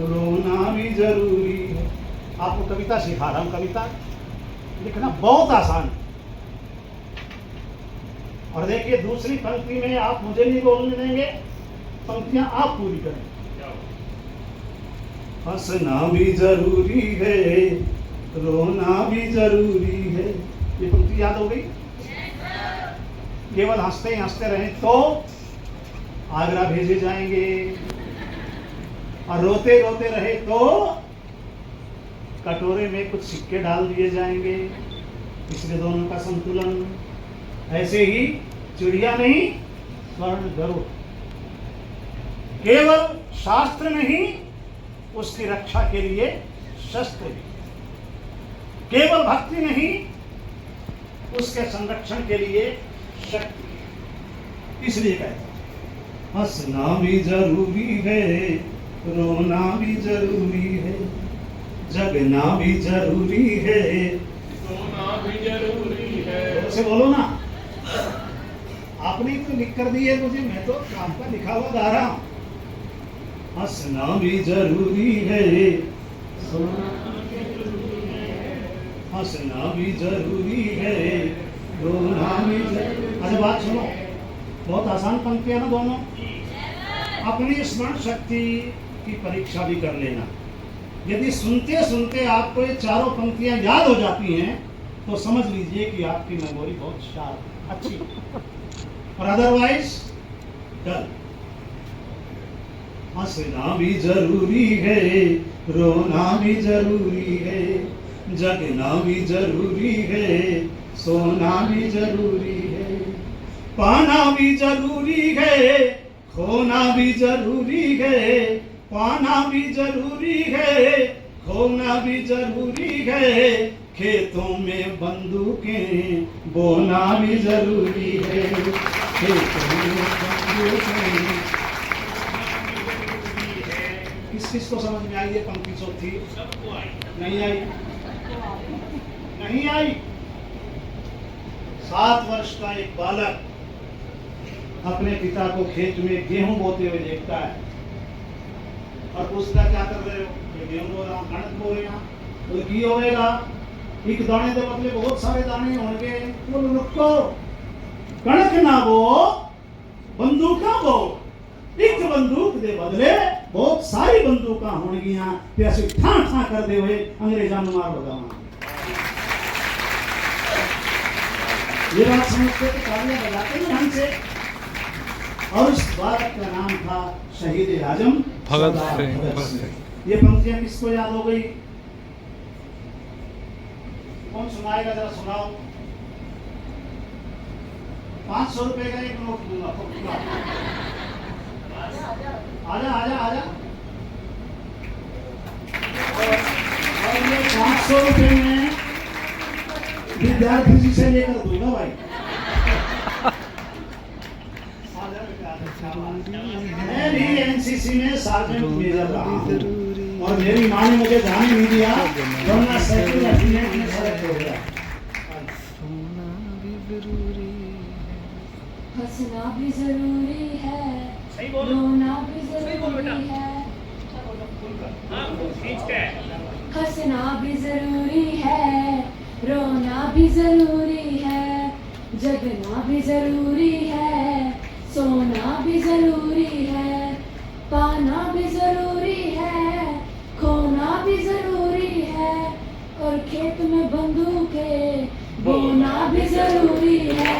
रोना भी जरूरी है। आपको कविता सिखा रहा हूँ, कविता लिखना बहुत आसान है। और देखिए दूसरी पंक्ति में आप मुझे नहीं बोलने देंगे, पंक्तियां आप पूरी करें। हंसना भी जरूरी है, रोना भी जरूरी है। ये पंक्ति याद हो गई? केवल हंसते हंसते रहे तो आगरा भेजे जाएंगे, और रोते रोते रहे तो कटोरे में कुछ सिक्के डाल दिए जाएंगे, इसलिए दोनों का संतुलन। ऐसे ही चिड़िया नहीं स्वर्ण गरुड़, केवल शास्त्र नहीं उसकी रक्षा के लिए शस्त्र भी, केवल भक्ति नहीं उसके संरक्षण के लिए शक्ति। इसलिए कहता हूं हंसना भी जरूरी है, रोना भी जरूरी है, जगना भी जरूरी है, सोना भी जरूरी है। ऐसे बोलो ना। आपने तो लिख कर दी है मुझे, मैं तो काम का लिखा हुआ गा रहा हूं। हंसना भी जरूरी है, हंसना भी जरूरी है, रोना भी जरूरी। अच्छा बात सुनो, बहुत आसान पंक्तियां ना दोनों। अपनी स्मरण शक्ति की परीक्षा भी कर लेना। यदि सुनते सुनते आपको ये चारों पंक्तियां याद हो जाती हैं तो समझ लीजिए कि आपकी मेमोरी बहुत शार्प अच्छी, और अदरवाइज डल। हंसना भी जरूरी है, रोना भी जरूरी है, जगना भी जरूरी है, सोना भी जरूरी है, पाना भी जरूरी है, खोना भी जरूरी है, पाना भी जरूरी है, खोना भी जरूरी है, खेतों में बंदूकें बोना भी जरूरी है, खेतों में बंदूकें। किस को समझ में आई ये पंक्ति? चौथी सबको आई। नहीं आई? नहीं आई? 7 वर्ष का एक बालक अपने पिता को खेत में गेहूं बोते हुए देखता है और पूछता क्या कर रहे हो? ये गेहूं बो रहा हूं, कणक बो रहे हैं। तो की होएगा? एक दाने के बदले बहुत सारे दाने होंगे। बोलो रुको, कणक ना बो, बंदूका बो। एक बंदूक दे बदले बहुत सारी बंदूका होंगियां, ते ऐसे ठा ठा कर दे हुए अंग्रेजां मार लगावा। ये बात समझते तो तालियां बजाते हैं ढंग से। और उस बालक का नाम था शहीद आजम भगत सिंह। सिंह। ये पंक्तियां किसको याद हो गई? कौन सुनाएगा? जरा सुनाओ। 500 रुपए का एक नोट दूंगा। आजा आजा आजा। और ये 500 रुपए में विद्यार्थी जी से लेकर दूंगा भाई। मैं भी एनसीसी में सार्जेंट मेजर रहा हूं, और मेरी माँ ने मुझे जाने नहीं दिया, वरना साइकिल रेजिमेंट में सेलेक्ट हो गया। हंसना भी जरूरी है, सही बोलो। रोना भी सही बोलो बेटा। जरूरी है, हाँ, खींच के। हंसना भी जरूरी है, रोना भी जरूरी है, जगना भी जरूरी है, सोना भी जरूरी है, पाना भी जरूरी है, खोना भी जरूरी है, और खेत में बंदूकें बोना भी जरूरी है।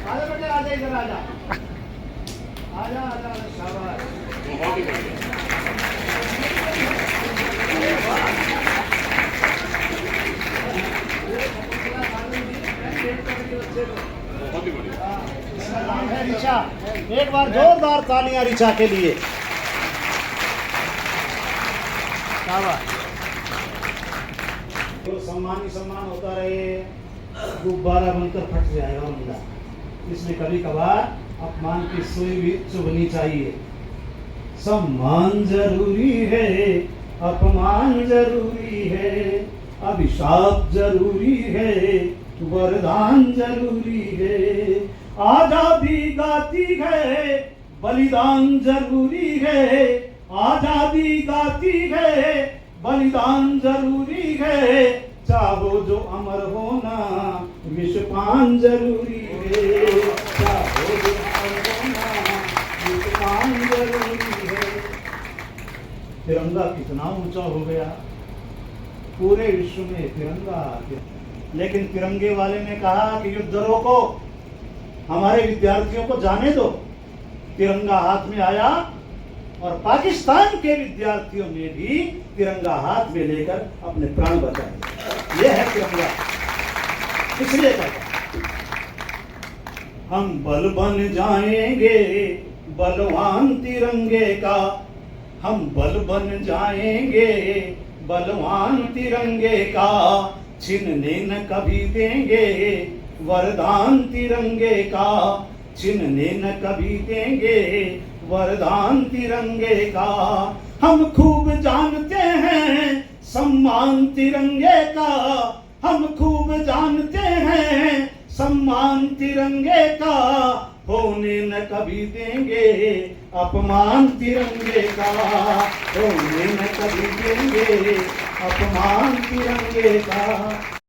आजा बेटे, आजा इधर आजा। आजा आजा, शाबाश। बहुत ही बढ़िया। बहुत ही बढ़िया। इसका नाम है ऋचा। एक बार जोरदार तालियां ऋचा के लिए। शाबाश। तो सम्मान ही सम्मान होता रहे, गुब्बारा बनकर फट जाएगा मुंडा। इसमें कभी कभार अपमान की सुई भी चुभनी चाहिए। सम्मान जरूरी है, अपमान जरूरी है, अभिशाप जरूरी है, वरदान जरूरी है। आजादी गाती है, बलिदान जरूरी है। आजादी गाती है, बलिदान जरूरी है। चाहो जो अमर होना, विषपान जरूरी है। चाहो जो अमर होना, विषपान जरूरी है। तिरंगा कितना ऊंचा हो गया, पूरे विश्व में तिरंगा। लेकिन तिरंगे वाले ने कहा कि युद्ध रोको, हमारे विद्यार्थियों को जाने दो। तिरंगा हाथ में आया और पाकिस्तान के विद्यार्थियों ने भी तिरंगा हाथ में लेकर अपने प्राण बचाए। यह है तिरंगा। इसलिए कहता हम बल बन जाएंगे बलवान तिरंगे का। हम बल बन जाएंगे बलवान तिरंगे का। छीनने न कभी देंगे वरदान तिरंगे का। छीनने न कभी देंगे वरदान तिरंगे का। हम खूब जानते हैं सम्मान तिरंगे का। हम खूब जानते हैं सम्मान तिरंगे का। होने न कभी देंगे अपमान तिरंगे का। होने न कभी देंगे अपमान तिरंगे का।